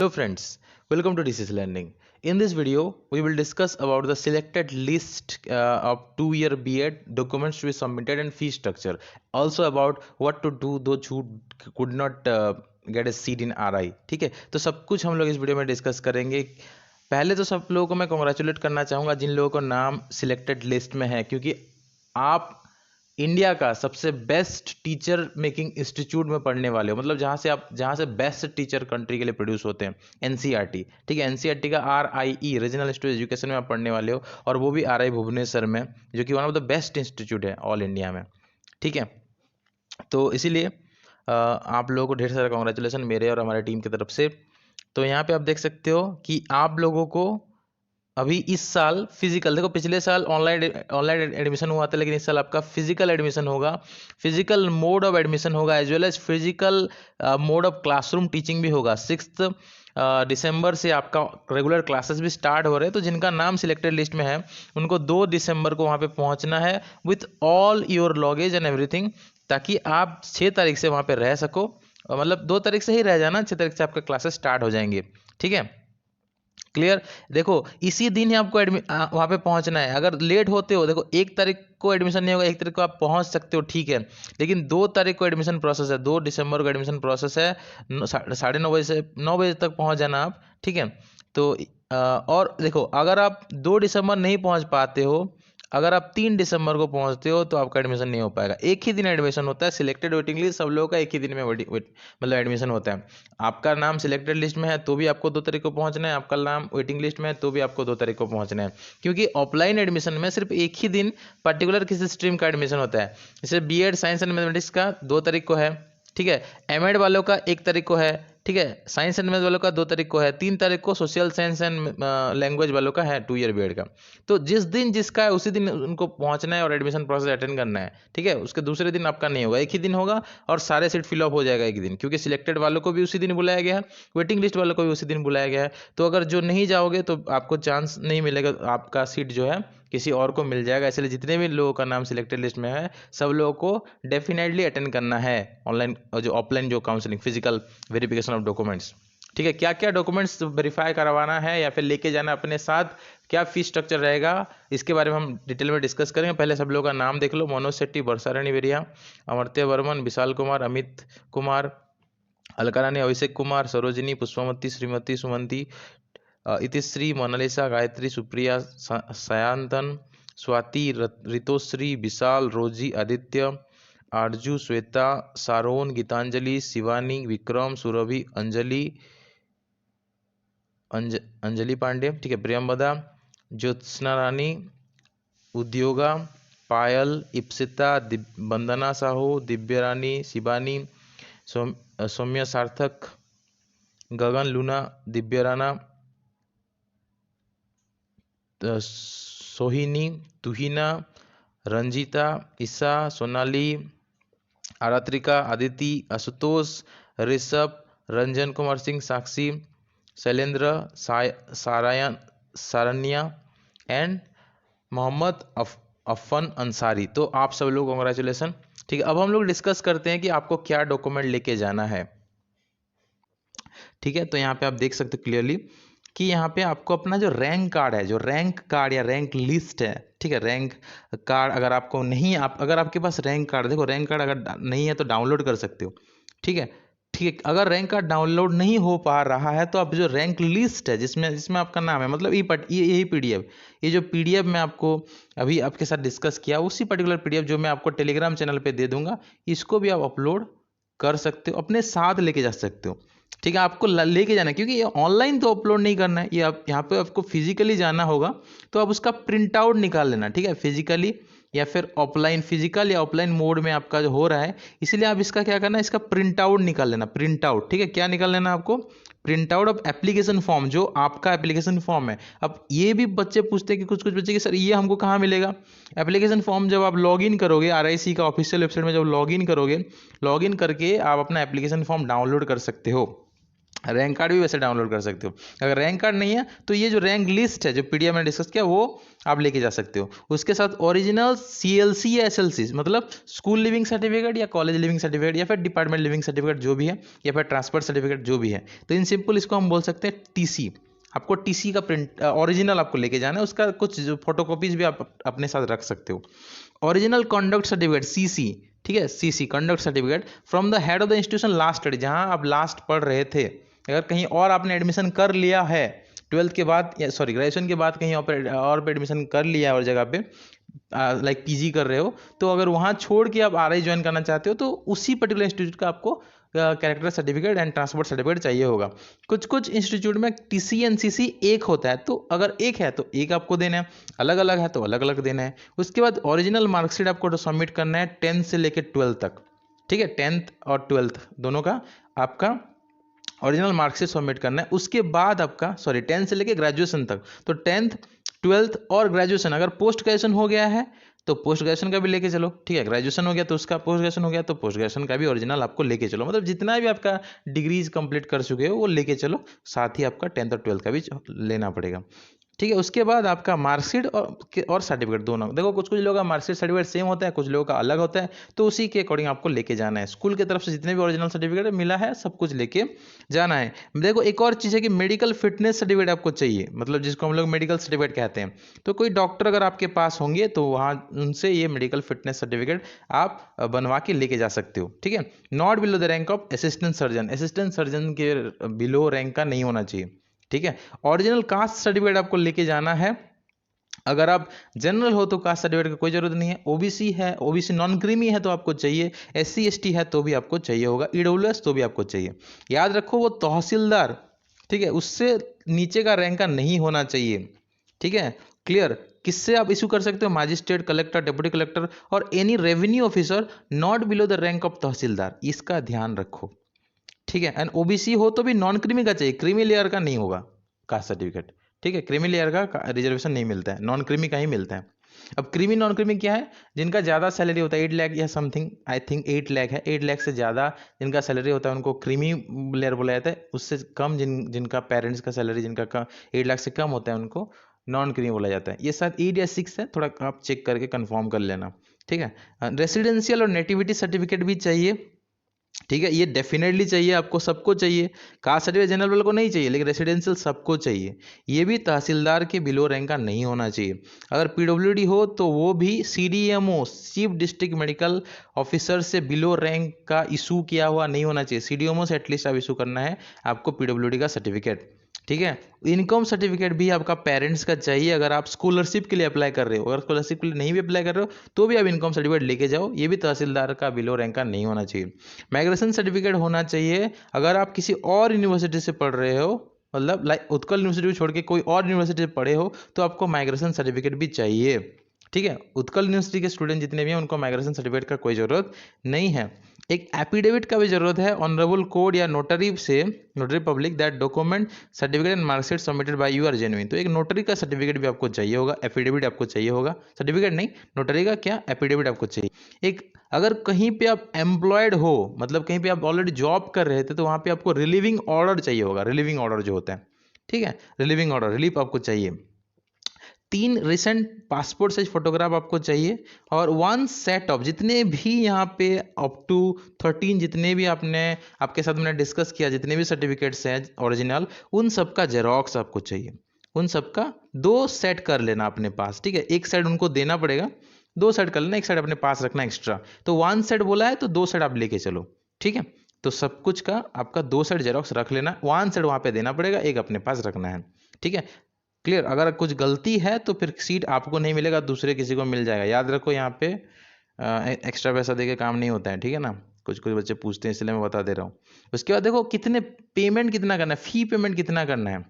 Hello friends, welcome to DCS Learning. In this video, we will discuss about the selected list of 2-year B.Ed documents to be submitted and fee structure. Also about what to do those who could not get a seat in RI. ठीक है, तो सब कुछ हम लोग इस video में discuss करेंगे. पहले तो सब लोगों को मैं कॉन्ग्रेचुलेट करना चाहूँगा जिन लोगों का नाम सिलेक्टेड लिस्ट में है, क्योंकि आप इंडिया का सबसे बेस्ट टीचर मेकिंग इंस्टीट्यूट में पढ़ने वाले हो. मतलब जहाँ से बेस्ट टीचर कंट्री के लिए प्रोड्यूस होते हैं, एनसीईआरटी. ठीक है, एनसीईआरटी का RIE रीजनल इंस्टीट्यूट एजुकेशन में आप पढ़ने वाले हो, और वो भी RI भुवनेश्वर में, जो कि one of the best institute है ऑल इंडिया में. ठीक है, तो इसीलिए आप लोगों को ढेर सारा कॉन्ग्रेचुलेसन मेरे और हमारे टीम की तरफ से. तो यहाँ पे आप देख सकते हो कि आप लोगों को अभी इस साल फिजिकल, देखो पिछले साल ऑनलाइन एडमिशन हुआ था, लेकिन इस साल आपका फिजिकल एडमिशन होगा. फिजिकल मोड ऑफ एडमिशन होगा as well as physical mode of classroom teaching भी होगा. 6 दिसंबर से आपका रेगुलर क्लासेस भी स्टार्ट हो रहे हैं. तो जिनका नाम सिलेक्टेड लिस्ट में है उनको 2 दिसंबर को वहाँ पे पहुँचना है with all your luggage and everything, ताकि आप 6 तारीख से वहाँ पे रह सको. मतलब 2 तारीख से ही रह जाना, 6 तारीख से आपके क्लासेस स्टार्ट हो जाएंगे. ठीक है, क्लियर. देखो इसी दिन ही आपको वहाँ पे पहुँचना है. अगर लेट होते हो, देखो 1 तारीख को एडमिशन नहीं होगा, 1 तारीख को आप पहुँच सकते हो, ठीक है, लेकिन 2 तारीख को एडमिशन प्रोसेस है, 2 दिसंबर को एडमिशन प्रोसेस है. 9:30 बजे से 9 बजे तक पहुँच जाना आप. ठीक है, तो और देखो अगर आप 2 दिसंबर नहीं पहुँच पाते हो, अगर आप 3 दिसंबर को पहुंचते हो तो आपका एडमिशन नहीं हो पाएगा. एक ही दिन एडमिशन होता है. सिलेक्टेड वेटिंग लिस्ट सब लोगों का एक ही दिन में मतलब एडमिशन होता है. आपका नाम सिलेक्टेड लिस्ट में है तो भी आपको 2 तारीख को पहुंचना है, आपका नाम वेटिंग लिस्ट में है तो भी आपको 2 तारीख को पहुंचना है. क्योंकि ऑफलाइन एडमिशन में सिर्फ एक ही दिन पर्टिकुलर किसी स्ट्रीम का एडमिशन होता है. जैसे B.Ed साइंस एंड मैथमेटिक्स का 2 तारीख को है. ठीक है, M.Ed वालों का 1 तारीख को है. ठीक है, साइंस एंड मैथ वालों का 2 तारीख को है. 3 तारीख को सोशल साइंस एंड लैंग्वेज वालों का है 2-year B.Ed का. तो जिस दिन जिसका है उसी दिन उनको पहुंचना है और एडमिशन प्रोसेस अटेंड करना है. ठीक है, उसके दूसरे दिन आपका नहीं होगा, एक ही दिन होगा और सारे सीट फिल अप हो जाएगा एक दिन, क्योंकि सिलेक्टेड वालों को भी उसी दिन बुलाया गया है, वेटिंग लिस्ट वालों को भी उसी दिन बुलाया गया है. तो अगर जो नहीं जाओगे तो आपको चांस नहीं मिलेगा, आपका सीट जो है किसी और को मिल जाएगा. इसलिए जितने भी लोगों का नाम सिलेक्टेड लिस्ट में है सब लोगों को डेफिनेटली अटेंड करना है ऑनलाइन और जो ऑफलाइन जो counselling physical verification of documents. ठीक है, क्या क्या डॉक्यूमेंट्स वेरीफाई करवाना है या फिर लेके जाना अपने साथ, क्या फीस स्ट्रक्चर रहेगा, इसके बारे में हम डिटेल में डिस्कस करेंगे. पहले सब लोगों का नाम देख लो. मनोज शेट्टी, वर्षारानी वेरिया, अमर्त्य वर्मन, विशाल कुमार, अमित कुमार, अलका रानी, अभिषेक कुमार, सरोजिनी, पुष्पमती, श्रीमती, सुमंती, इतिश्री, मोनालिसा, गायत्री, सुप्रिया, सायांतन, स्वाति, ऋतोश्री, विशाल, रोजी, आदित्य, आरजू, श्वेता, सारोन, गीतांजलि, शिवानी, विक्रम, सुरभि, अंजलि पांडे. ठीक है, प्रियंवदा, ज्योत्सना रानी, उद्योगा, पायल, इप्सिता, वंदना साहू, दिव्य रानी, शिवानी, सौम्य सार्थक, गगन, Luna, Divya Rana, Sohini, Tuhina, Ranjita, Isha, Sonali, आरात्रिका, Aditi, Ashutosh, Rishabh, Ranjan Kumar Singh, Sakshi, Shailendra, सारण्या and Mohammad often Ansari. तो आप सब लोग कॉन्ग्रेचुलेसन. ठीक है, अब हम लोग डिस्कस करते हैं कि आपको क्या डॉक्यूमेंट लेके जाना है. ठीक है, तो यहाँ पे आप देख सकते हो क्लियरली कि यहाँ पे आपको अपना जो रैंक कार्ड है, जो रैंक कार्ड या रैंक लिस्ट है, ठीक है, रैंक कार्ड अगर आपको नहीं, अगर आपके पास रैंक कार्ड, देखो रैंक कार्ड अगर नहीं है तो डाउनलोड कर सकते हो. ठीक है, ठीक है, अगर रैंक कार्ड डाउनलोड नहीं हो पा रहा है तो आप जो रैंक लिस्ट है जिसमें आपका नाम है, मतलब यही PDF, ये जो PDF मैं आपको अभी आपके साथ डिस्कस किया, उसी पर्टिकुलर PDF जो मैं आपको टेलीग्राम चैनल पे दे दूंगा, इसको भी आप अपलोड कर सकते हो, अपने साथ लेके जा सकते हो. ठीक है, आपको लेके जाना है, क्योंकि ये ऑनलाइन तो अपलोड नहीं करना है, ये आप यहाँ पे आपको फिजिकली जाना होगा, तो आप उसका प्रिंट आउट निकाल लेना. ठीक है, फिजिकली या फिर ऑफलाइन, फिजिकल या ऑफलाइन मोड में आपका जो हो रहा है, इसलिए आप इसका क्या करना है, इसका प्रिंट आउट निकाल लेना. प्रिंट आउट, ठीक है, क्या निकाल लेना आपको, print out of application form, जो आपका एप्लीकेशन फॉर्म है. अब ये भी बच्चे पूछते हैं कि कुछ बच्चे कि सर ये हमको कहाँ मिलेगा. एप्लीकेशन फॉर्म जब आप लॉगिन करोगे RIC का ऑफिशियल वेबसाइट में, जब लॉगिन करोगे, लॉगिन करके आप अपना एप्लीकेशन फॉर्म डाउनलोड कर सकते हो. रैंक कार्ड भी वैसे डाउनलोड कर सकते हो। अगर रैंक कार्ड नहीं है तो ये जो रैंक लिस्ट है जो पीडीएफ में डिस्कस किया वो आप लेके जा सकते हो। उसके साथ ओरिजिनल सीएलसी या एसएलसी मतलब स्कूल लिविंग सर्टिफिकेट या कॉलेज लिविंग सर्टिफिकेट या फिर डिपार्टमेंट लिविंग सर्टिफिकेट जो भी है, या फिर ट्रांसफर सर्टिफिकेट जो भी है। तो इन सिंपल इसको हम बोल सकते हैं टीसी। आपको टीसी का प्रिंट ओरिजिनल आपको लेके जाना है, उसका कुछ फोटोकॉपीज भी आप अपने साथ रख सकते हो। ओरिजिनल कंडक्ट सर्टिफिकेट सीसी, ठीक है, CC conduct certificate from the head of the institution last study, जहां आप लास्ट पढ़ रहे थे। अगर कहीं और आपने एडमिशन कर लिया है 12th के बाद या सॉरी ग्रेजुएशन के बाद कहीं और पे एडमिशन कर लिया है और जगह पे लाइक पीजी कर रहे हो, तो अगर वहाँ छोड़ के आप आरआई ज्वाइन करना चाहते हो तो उसी पर्टिकुलर इंस्टीट्यूट का आपको character certificate and transport certificate चाहिए होगा। कुछ कुछ इंस्टीट्यूट में टीसी एंड सीसी एक होता है, तो अगर एक है तो एक आपको देना है, अलग अलग है तो अलग अलग देना है। उसके बाद ओरिजिनल मार्कशीट आपको सबमिट करना है 10th से लेकर 12th तक, ठीक है, 10th और 12th दोनों का आपका ओरिजिनल मार्कशीट सबमिट करना है। उसके बाद आपका 10th से लेके ग्रेजुएशन तक, तो 10th 12th और ग्रेजुएशन, अगर पोस्ट ग्रेजुएशन हो गया है तो पोस्ट ग्रेजुएशन का भी लेके चलो, ठीक है, ग्रेजुएशन हो गया तो उसका पोस्ट ग्रेजुएशन हो गया तो पोस्ट ग्रेजुएशन का भी ओरिजिनल आपको लेके चलो। मतलब जितना भी आपका डिग्रीज कंप्लीट कर चुके हो वो लेके चलो, साथ ही आपका 10th और 12th का भी लेना पड़ेगा, ठीक है। उसके बाद आपका मार्कशीट और सर्टिफिकेट दोनों, देखो कुछ कुछ लोगों का मार्कशीट सर्टिफिकेट सेम होता है, कुछ लोगों का अलग होता है, तो उसी के अकॉर्डिंग आपको लेके जाना है। स्कूल की तरफ से जितने भी ओरिजिनल सर्टिफिकेट मिला है सब कुछ लेके जाना है। देखो एक और चीज़ है कि मेडिकल फिटनेस सर्टिफिकेट आपको चाहिए, मतलब जिसको हम लोग मेडिकल सर्टिफिकेट कहते हैं। तो कोई डॉक्टर अगर आपके पास होंगे तो वहाँ उनसे ये मेडिकल फिटनेस सर्टिफिकेट आप बनवा के लेके जा सकते हो, ठीक है। Not below the rank of assistant surgeon, assistant surgeon के बिलो रैंक का नहीं होना चाहिए, ठीक है। ओरिजिनल कास्ट सर्टिफिकेट आपको लेके जाना है। अगर आप जनरल हो तो कास्ट सर्टिफिकेट की कोई जरूरत नहीं है, ओबीसी है, ओबीसी नॉन क्रीमी है तो आपको चाहिए, एससी एसटी है तो भी आपको चाहिए होगा, ईडब्ल्यूएस तो भी आपको चाहिए। याद रखो वो तहसीलदार, ठीक है, उससे नीचे का रैंक का नहीं होना चाहिए, ठीक है, क्लियर। किससे आप इशू कर सकते हो, मजिस्ट्रेट, कलेक्टर, डिप्टी कलेक्टर और any revenue officer not below the rank of tehsildar, इसका ध्यान रखो, ठीक है। एंड ओबीसी हो तो भी नॉन क्रीमी का चाहिए, क्रीमी लेयर का नहीं होगा कास्ट सर्टिफिकेट, ठीक है। क्रीमी लेयर का रिजर्वेशन नहीं मिलता है, नॉन क्रीमी का ही मिलता है। अब क्रीमी नॉन क्रीमी क्या है, जिनका ज़्यादा सैलरी होता है 8 लाख या समथिंग, आई थिंक 8 लाख है, 8 लाख से ज़्यादा जिनका सैलरी होता है उनको क्रीमी लेयर बोला जाता है। उससे कम जिनका पेरेंट्स का सैलरी जिनका 8 लाख से कम होता है उनको नॉन क्रीमी बोला जाता है। ये शायद 8 या 6 है, थोड़ा आप चेक करके कंफर्म कर लेना, ठीक है। रेसिडेंशियल और नेटिविटी सर्टिफिकेट भी चाहिए, ठीक है, ये डेफिनेटली चाहिए आपको, सबको चाहिए। कास्ट सर्टिफिकेट जनरल वालों को नहीं चाहिए लेकिन रेसिडेंशियल सबको चाहिए। ये भी तहसीलदार के बिलो रैंक का नहीं होना चाहिए। अगर पीडब्ल्यूडी हो तो वो भी CDMO chief district medical officer से बिलो रैंक का इशू किया हुआ नहीं होना चाहिए। सीडीएमओ से एटलीस्ट आप इशू करना है आपको पीडब्ल्यूडी का सर्टिफिकेट, ठीक है। इनकम सर्टिफिकेट भी आपका पेरेंट्स का चाहिए अगर आप स्कॉलरशिप के लिए अप्लाई कर रहे हो। अगर स्कॉलरशिप के लिए नहीं भी अप्लाई कर रहे हो तो भी आप इनकम सर्टिफिकेट लेके जाओ, ये भी तहसीलदार का बिलो रैंक का नहीं होना चाहिए। माइग्रेशन सर्टिफिकेट होना चाहिए अगर आप किसी और यूनिवर्सिटी से पढ़ रहे हो, मतलब लाइक उत्कल यूनिवर्सिटी छोड़ के कोई और यूनिवर्सिटी से पढ़े हो तो आपको माइग्रेशन सर्टिफिकेट भी चाहिए, ठीक है। उत्कल यूनिवर्सिटी के स्टूडेंट जितने भी हैं उनको माइग्रेशन सर्टिफिकेट का कोई ज़रूरत नहीं है। एक एफिडेविट का भी जरूरत है ऑनरेबल कोर्ट या नोटरी से, notary public that document certificate and marksheet submitted by you are genuine. तो एक नोटरी का सर्टिफिकेट भी आपको चाहिए होगा, एफिडेविट आपको चाहिए होगा, सर्टिफिकेट नहीं, नोटरी का क्या एफिडेविट आपको चाहिए। एक अगर कहीं पे आप एम्प्लॉयड हो, मतलब कहीं पे आप ऑलरेडी जॉब कर रहे थे तो वहाँ पे आपको रिलीविंग ऑर्डर चाहिए होगा, रिलीविंग ऑर्डर जो होता है, ठीक है, रिलीविंग ऑर्डर, रिलीफ आपको चाहिए। 3 रिसेंट पासपोर्ट साइज फोटोग्राफ आपको चाहिए और 1 सेट ऑफ जितने भी यहाँ पे अप टू 13 जितने भी आपके साथ मैंने डिस्कस किया जितने भी सर्टिफिकेट्स हैं ओरिजिनल, उन सब का जेरोक्स आपको चाहिए। उन सब का 2 सेट कर लेना अपने पास, ठीक है। एक सेट उनको देना पड़ेगा, 2 सेट कर लेना, एक सेट अपने पास रखना एक्स्ट्रा। तो 1 सेट बोला है तो 2 सेट आप लेके चलो, ठीक है। तो सब कुछ का आपका 2 सेट जेरोक्स रख लेना, 1 सेट वहाँ पे देना पड़ेगा, एक अपने पास रखना है, ठीक है, क्लियर। अगर कुछ गलती है तो फिर सीट आपको नहीं मिलेगा, दूसरे किसी को मिल जाएगा। याद रखो यहाँ पे एक्स्ट्रा पैसा देके काम नहीं होता है, ठीक है ना। कुछ कुछ बच्चे पूछते हैं इसलिए मैं बता दे रहा हूँ। उसके बाद देखो कितने पेमेंट कितना करना है, फी पेमेंट कितना करना है।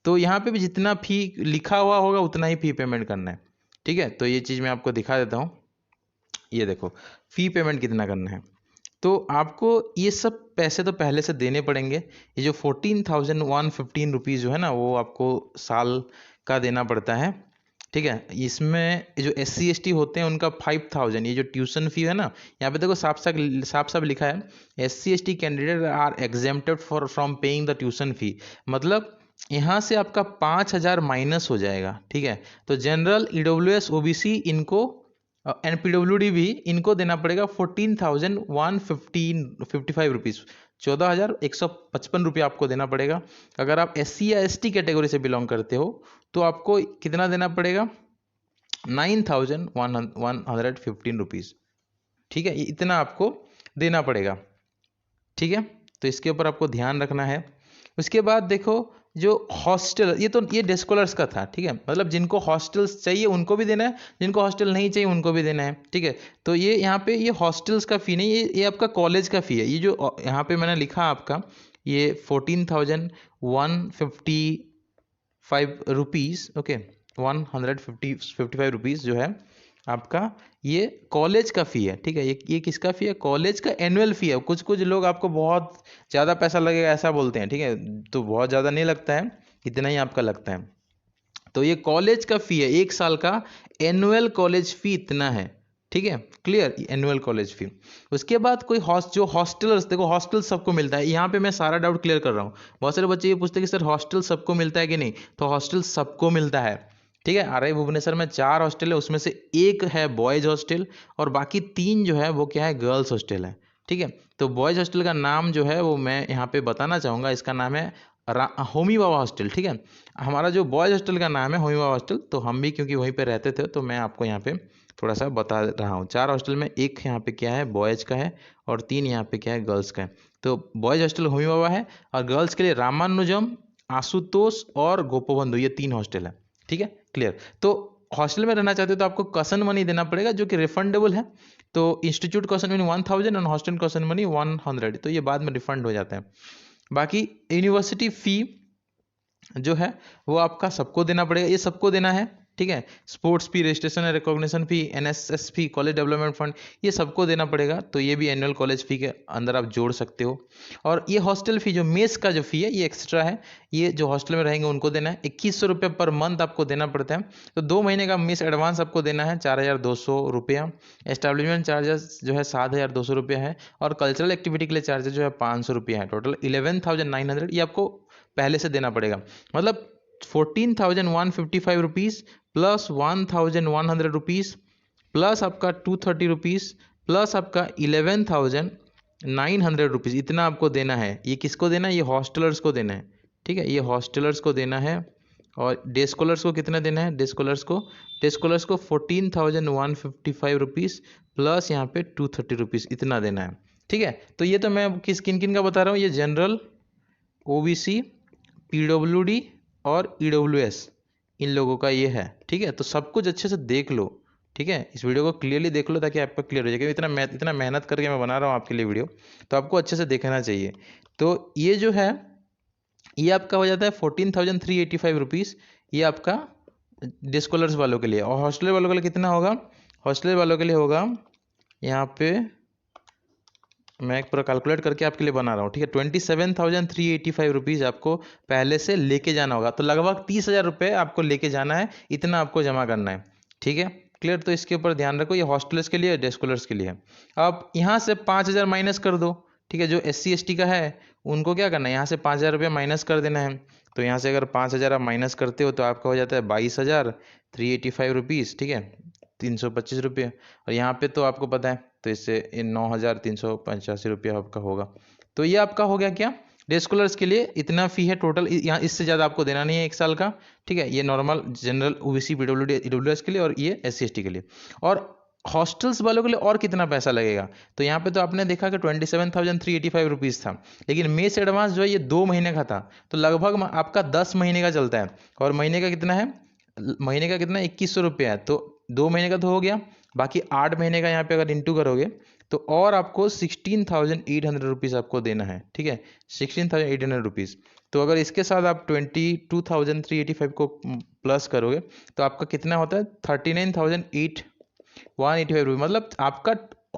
तो यहाँ पे भी जितना फी लिखा हुआ होगा उतना ही फी पेमेंट करना है, ठीक है। तो ये चीज़ मैं आपको दिखा देता हूँ, ये देखो फी पेमेंट कितना करना है। तो आपको ये सब पैसे तो पहले से देने पड़ेंगे। ये जो 14,115 रुपीज़ जो है ना वो आपको साल का देना पड़ता है, ठीक है। इसमें जो SC ST होते हैं उनका 5000, ये जो ट्यूशन फी है ना, यहाँ पे देखो साफ साफ लिखा है SC ST candidate are exempted for from paying the tuition fee. मतलब यहाँ से आपका 5000 माइनस हो जाएगा। ठीक है, तो जनरल, EWS, OBC इनको एंड PWD भी इनको देना पड़ेगा 14,155 रुपीज़, 14,155 रुपये आपको देना पड़ेगा। अगर आप SC या ST कैटेगरी से बिलोंग करते हो तो आपको कितना देना पड़ेगा, 9,115 रुपीज़। ठीक है, इतना आपको देना पड़ेगा। ठीक है, तो इसके ऊपर आपको ध्यान रखना है। उसके बाद देखो जो हॉस्टल, ये डे स्कॉलर्स का था। ठीक है, मतलब जिनको हॉस्टल्स चाहिए उनको भी देना है, जिनको हॉस्टल नहीं चाहिए उनको भी देना है। ठीक है, तो ये यहाँ पे ये हॉस्टल्स का फ़ी नहीं, ये आपका कॉलेज का फ़ी है। ये जो यहाँ पे मैंने लिखा आपका ये 14,155 रुपीज़, ओके, 155 रुपीज़ जो है आपका, ये कॉलेज का फ़ी है। ठीक है, ये किसका फ़ी है, कॉलेज का एनुअल फ़ी है। कुछ लोग आपको बहुत ज़्यादा पैसा लगेगा ऐसा बोलते हैं। ठीक है, तो बहुत ज़्यादा नहीं लगता है, इतना ही आपका लगता है। तो ये कॉलेज का फ़ी है, 1 साल का एनुअल कॉलेज फ़ी इतना है। ठीक है, क्लियर, एनुअल कॉलेज फ़ी। उसके बाद कोई जो हॉस्टलर्स, देखो हॉस्टल सबको मिलता है। यहाँ पे मैं सारा डाउट क्लियर कर रहा हूँ। बहुत सारे बच्चे ये पूछते हैं कि सर हॉस्टल सबको मिलता है कि नहीं, तो हॉस्टल सबको मिलता है। ठीक है, RI भुवनेश्वर में 4 हॉस्टल है, उसमें से एक है बॉयज़ हॉस्टल और बाकी 3 जो है वो क्या है, गर्ल्स हॉस्टल है। ठीक है, तो बॉयज़ हॉस्टल का नाम जो है वो मैं यहाँ पे बताना चाहूँगा, इसका नाम है होमी बाबा हॉस्टल। ठीक है, हमारा जो बॉयज़ हॉस्टल का नाम है होमी बाबा हॉस्टल, तो हम भी क्योंकि वहीं पे रहते थे तो मैं आपको यहाँ पे थोड़ा सा बता रहा हूँ। 4 हॉस्टल में एक यहाँ पे क्या है, बॉयज़ का है, और 3 यहाँ पे क्या है, गर्ल्स का है। तो बॉयज़ हॉस्टल होमी बाबा है, और गर्ल्स के लिए रामानुजम, आशुतोष और गोपबंधु, ये 3 हॉस्टल है। ठीक है, क्लियर। तो हॉस्टल में रहना चाहते हो तो आपको कसन मनी देना पड़ेगा जो कि रिफंडेबल है। तो इंस्टीट्यूट कसन मनी 1000 और हॉस्टल कसन मनी 100, तो ये बाद में रिफंड हो जाता है। बाकी यूनिवर्सिटी फ़ी जो है वो आपका सबको देना पड़ेगा, ये सबको देना है। ठीक है, sports fee, registration and recognition fee, NSS fee, college development fund, ये सबको देना पड़ेगा। तो ये भी एनुअल कॉलेज फी के अंदर आप जोड़ सकते हो। और ये हॉस्टल फी, जो मेस का जो फी है, ये एक्स्ट्रा है, ये जो हॉस्टल में रहेंगे उनको देना है। 2100 रुपये पर मंथ आपको देना पड़ता है। तो 2 महीने का मेस एडवांस आपको देना है 4200 रुपया। एस्टेब्लिशमेंट चार्जेस जो है 7200 रुपया है, और कल्चरल एक्टिविटी के लिए चार्जेस जो है 500 रुपया है। टोटल 11,900 ये आपको पहले से देना पड़ेगा। मतलब 14,155 रुपीज़ प्लस 1,100 रुपीज़ प्लस आपका 230 रुपीज़ प्लस आपका 11,900 रुपीज़, इतना आपको देना है। ये किसको देना है, ये हॉस्टलर्स को देना है। ठीक है, ये हॉस्टलर्स को देना है। और डे स्कॉलर्स को कितना देना है, डे स्कॉलर्स को 14,155 रुपीज़ प्लस यहाँ पे 230 रुपीज़, इतना देना है। ठीक है, तो ये तो मैं किन किन का बता रहा हूँ, ये जनरल, OBC, PWD और EWS, इन लोगों का ये है। ठीक है, तो सब कुछ अच्छे से देख लो। ठीक है, इस वीडियो को क्लियरली देख लो ताकि आपका क्लियर हो जाए। इतना मेहनत करके मैं बना रहा हूँ आपके लिए वीडियो, तो आपको अच्छे से देखना चाहिए। तो ये जो है ये आपका हो जाता है 14,385 रुपीज़, ये आपका डे स्कॉलर्स वालों के लिए। और हॉस्टल वालों के लिए कितना होगा, हॉस्टल वालों के लिए होगा, यहाँ पे मैं एक पूरा कैलकुलेट करके आपके लिए बना रहा हूँ। ठीक है, 27,385 रुपीज़ आपको पहले से लेके जाना होगा। तो लगभग 30,000 रुपये आपको लेके जाना है, इतना आपको जमा करना है। ठीक है, क्लियर। तो इसके ऊपर ध्यान रखो, ये हॉस्टलर्स के लिए, डे स्कॉलर्स के लिए है। अब यहाँ से 5,000 माइनस कर दो। ठीक है, जो SC ST का है उनको क्या करना है, यहाँ से 5,000 रुपये माइनस कर देना है। तो यहाँ से अगर 5,000 आप माइनस करते हो तो आपका हो जाता है 22,385 रुपीज़। ठीक है, 325 रुपये। और यहाँ पे तो आपको पता है, तो इससे 9,385 रुपया आपका होगा। तो ये आपका हो गया क्या, डे स्कॉलर्स के लिए इतना फ़ी है टोटल। यहाँ इससे ज़्यादा आपको देना नहीं है 1 साल का। ठीक है, ये normal general, OBC, PWD, EWS के लिए, और ये SC ST के लिए। और हॉस्टल्स वालों के लिए और कितना पैसा लगेगा, तो यहाँ पे तो आपने देखा कि 27,385 रुपीज़ था, लेकिन मेस एडवांस जो है ये 2 महीने का था, तो लगभग आपका 10 महीने का चलता है। और महीने का कितना है, महीने का कितना 2100 रुपया है। तो 2 महीने का तो हो गया, बाकी 8 महीने का यहाँ पे अगर इंटू करोगे तो और आपको 16,800 रुपीज़ आपको देना है। ठीक है, 16,800 रुपीज़। तो अगर इसके साथ आप 22,385 को प्लस करोगे तो आपका कितना होता है, 39,185 रुपये। मतलब आपका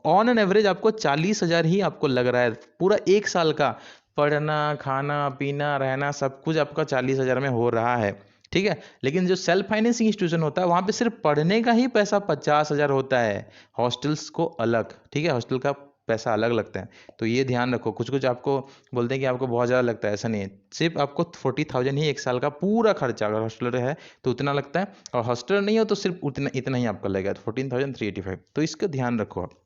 ऑन एन एवरेज आपको 40,000 ही आपको लग रहा है पूरा 1 साल का। पढ़ना, खाना, पीना, रहना, सब कुछ आपका 40,000 में हो रहा है। ठीक है। लेकिन जो सेल्फ फाइनेंसिंग इंस्टीट्यूशन होता है वहाँ पे सिर्फ पढ़ने का ही पैसा 50,000 होता है, हॉस्टल्स को अलग, ठीक है, हॉस्टल का पैसा अलग लगता है। तो ये ध्यान रखो, कुछ कुछ आपको बोलते हैं कि आपको बहुत ज़्यादा लगता है, ऐसा नहीं है, सिर्फ आपको 40,000 ही एक साल का पूरा खर्चा, अगर हॉस्टलर है तो उतना लगता है, और हॉस्टलर नहीं हो तो सिर्फ उतना इतना ही आपका लगेगा, 14,385। तो इसका ध्यान रखो आप।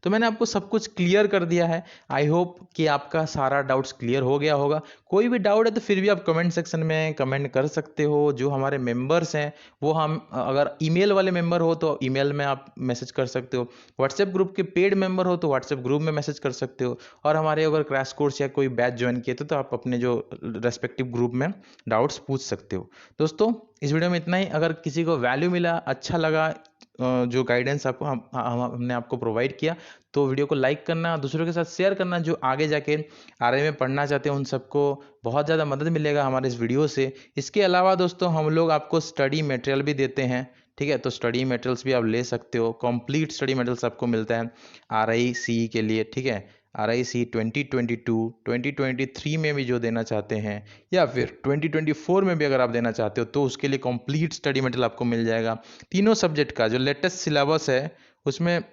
तो मैंने आपको सब कुछ क्लियर कर दिया है। आई होप कि आपका सारा डाउट्स क्लियर हो गया होगा। कोई भी डाउट है तो फिर भी आप कमेंट सेक्शन में कमेंट कर सकते हो। जो हमारे मेंबर्स हैं वो, हम अगर ईमेल वाले मेंबर हो तो ईमेल में आप मैसेज कर सकते हो, व्हाट्सएप ग्रुप के पेड मेंबर हो तो व्हाट्सएप ग्रुप में मैसेज कर सकते हो, और हमारे अगर क्रैश कोर्स या कोई बैच ज्वाइन किए तो आप अपने जो रेस्पेक्टिव ग्रुप में डाउट्स पूछ सकते हो। दोस्तों इस वीडियो में इतना ही। अगर किसी को वैल्यू मिला, अच्छा लगा जो गाइडेंस आपको हमने आपको प्रोवाइड किया, तो वीडियो को लाइक करना, दूसरों के साथ शेयर करना, जो आगे जाके आरआई में पढ़ना चाहते हैं उन सबको बहुत ज़्यादा मदद मिलेगा हमारे इस वीडियो से। इसके अलावा दोस्तों हम लोग आपको स्टडी मटेरियल भी देते हैं, ठीक है, तो स्टडी मटेरियल्स भी आप ले सकते हो। कंप्लीट स्टडी मटेरियल्स आपको मिलता है आरआई सी के लिए, ठीक है, आरआई सी 2022 2023 में भी जो देना चाहते हैं, या फिर 2024 में भी अगर आप देना चाहते हो, तो उसके लिए कंप्लीट स्टडी मटेरियल आपको मिल जाएगा। तीनों सब्जेक्ट का जो लेटेस्ट सिलेबस है उसमें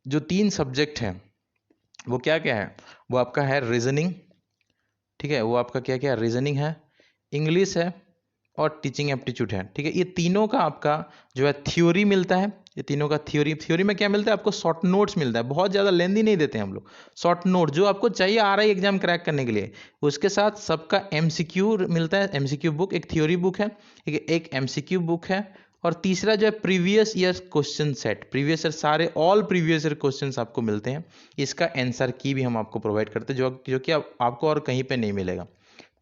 जो 3 सब्जेक्ट हैं वो क्या क्या है, वो आपका है रीजनिंग, ठीक है, वो आपका क्या क्या है, रीजनिंग है, इंग्लिश है, और टीचिंग एप्टीट्यूड है, ठीक है। ये तीनों का आपका जो है थ्योरी मिलता है। ये तीनों का थ्योरी में क्या मिलता है आपको, शॉर्ट नोट्स मिलता है, बहुत ज़्यादा लेंदी नहीं देते हैं हम लोग, शॉर्ट नोट जो आपको चाहिए आरआई एग्जाम क्रैक करने के लिए। उसके साथ सबका एमसीक्यू मिलता है, एमसीक्यू बुक, एक थ्योरी बुक है, एक एमसीक्यू बुक है, और तीसरा जो है previous year question set, previous year सारे ऑल प्रीवियस ईयर क्वेश्चंस आपको मिलते हैं। इसका आंसर की भी हम आपको प्रोवाइड करते हैं, जो कि आपको और कहीं पे नहीं मिलेगा।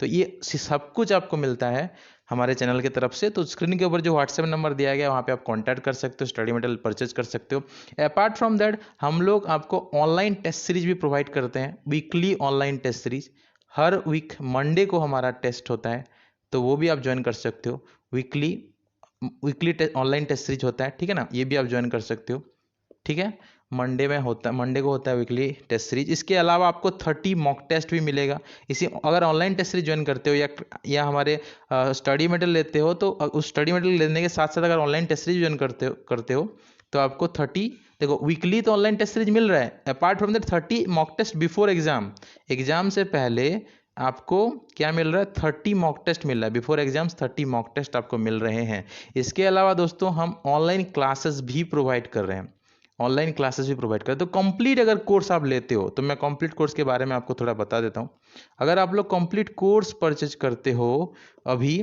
तो ये सब कुछ आपको मिलता है हमारे चैनल की तरफ से। तो स्क्रीन के ऊपर जो व्हाट्सएप नंबर दिया गया है वहाँ पे आप कांटेक्ट कर सकते हो, स्टडी मटेरियल परचेज कर सकते हो। अपार्ट फ्रॉम दैट हम लोग आपको ऑनलाइन टेस्ट सीरीज भी प्रोवाइड करते हैं, वीकली ऑनलाइन टेस्ट सीरीज। हर वीक मंडे को हमारा टेस्ट होता है, तो वो भी आप ज्वाइन कर सकते हो। वीकली ऑनलाइन टेस्ट सीरीज होता है, ठीक है ना, ये भी आप ज्वाइन कर सकते हो, ठीक है। मंडे को होता है वीकली टेस्ट सीरीज। इसके अलावा आपको 30 मॉक टेस्ट भी मिलेगा। इसी अगर ऑनलाइन टेस्ट सीरीज ज्वाइन करते हो या हमारे स्टडी मटेरियल लेते हो, तो उस स्टडी मटेरियल लेने के साथ साथ अगर ऑनलाइन टेस्ट सीरीज ज्वाइन करते हो तो आपको 30, देखो वीकली तो ऑनलाइन टेस्ट सीरीज मिल रहा है, apart from that 30 mock test before exam, exam से पहले आपको क्या मिल रहा है, 30 मॉक टेस्ट मिल रहा है, बिफोर एग्जाम्स 30 मॉक टेस्ट आपको मिल रहे हैं। इसके अलावा दोस्तों हम ऑनलाइन क्लासेस भी प्रोवाइड कर रहे हैं, ऑनलाइन क्लासेस भी प्रोवाइड करते हैं। तो कंप्लीट अगर कोर्स आप लेते हो, तो मैं कंप्लीट कोर्स के बारे में आपको थोड़ा बता देता हूँ। अगर आप लोग कंप्लीट कोर्स परचेज करते हो अभी,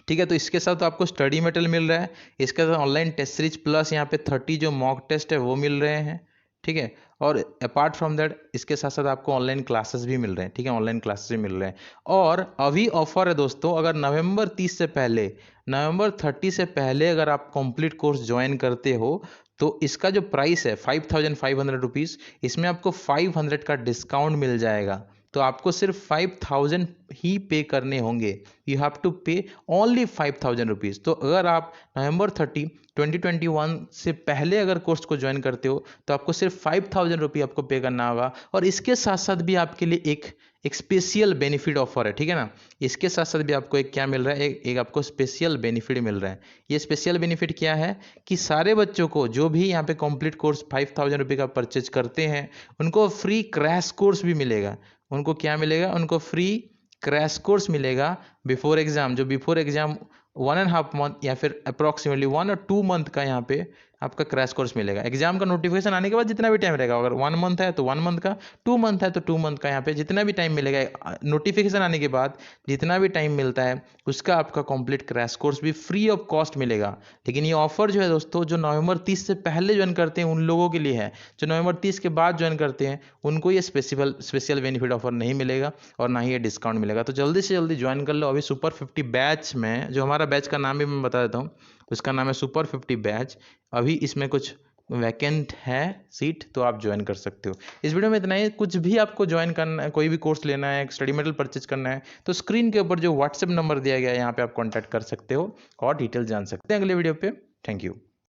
ठीक है, तो इसके साथ तो आपको स्टडी मटेरियल मिल रहा है, इसके साथ ऑनलाइन टेस्ट सीरीज प्लस यहाँ पे 30 जो मॉक टेस्ट है वो मिल रहे हैं, ठीक है। और अपार्ट फ्रॉम दैट इसके साथ साथ आपको ऑनलाइन क्लासेस भी मिल रहे हैं, ठीक है, ऑनलाइन क्लासेस भी मिल रहे हैं। और अभी ऑफर है दोस्तों, अगर नवंबर 30 से पहले, नवंबर 30 से पहले अगर आप कंप्लीट कोर्स ज्वाइन करते हो, तो इसका जो प्राइस है 5,500 रुपीज़, इसमें आपको 500 का डिस्काउंट मिल जाएगा। तो आपको सिर्फ 5,000 ही पे करने होंगे, यू हैव टू पे ओनली 5,000 रुपीज़। तो अगर आप नवंबर 30 2021 से पहले अगर कोर्स को ज्वाइन करते हो, तो आपको सिर्फ 5,000 रुपये आपको पे करना होगा। और इसके साथ साथ भी आपके लिए एक स्पेशल बेनिफिट ऑफर है, ठीक है ना। इसके साथ साथ भी आपको एक क्या मिल रहा है, एक आपको स्पेशल बेनिफिट मिल रहा है। ये स्पेशल बेनिफिट क्या है कि सारे बच्चों को जो भी यहाँ पे कंप्लीट कोर्स 5,000 रुपये का परचेज करते हैं, उनको फ्री क्रैश कोर्स भी मिलेगा। उनको क्या मिलेगा, उनको फ्री क्रैश कोर्स मिलेगा बिफोर एग्जाम, जो बिफोर एग्जाम 1.5 मंथ या फिर अप्रॉक्सीमेटली 1 और 2 मंथ का यहाँ पे आपका क्रैश कोर्स मिलेगा। एग्जाम का नोटिफिकेशन आने के बाद जितना भी टाइम रहेगा, अगर 1 मंथ है तो 1 मंथ का, 2 मंथ है तो 2 मंथ का, यहाँ पे जितना भी टाइम मिलेगा नोटिफिकेशन आने के बाद, जितना भी टाइम मिलता है उसका आपका कंप्लीट क्रैश कोर्स भी फ्री ऑफ कॉस्ट मिलेगा। लेकिन ये ऑफर जो है दोस्तों, जो नवंबर 30 से पहले ज्वाइन करते हैं उन लोगों के लिए है। जो नवंबर 30 के बाद ज्वाइन करते हैं उनको ये स्पेशल बेनिफिट ऑफर नहीं मिलेगा और ना ही ये डिस्काउंट मिलेगा। तो जल्दी से जल्दी ज्वाइन कर लो। अभी सुपर 50 बैच में, जो हमारा बैच का नाम भी मैं बता देता हूँ, उसका नाम है सुपर 50 बैच। अभी इसमें कुछ वैकेंट है सीट, तो आप ज्वाइन कर सकते हो। इस वीडियो में इतना ही। कुछ भी आपको ज्वाइन करना है, कोई भी कोर्स लेना है, स्टडी मटेरियल परचेज करना है, तो स्क्रीन के ऊपर जो व्हाट्सएप नंबर दिया गया है यहाँ पे आप कॉन्टैक्ट कर सकते हो और डिटेल जान सकते हैं अगले वीडियो पे। Thank you.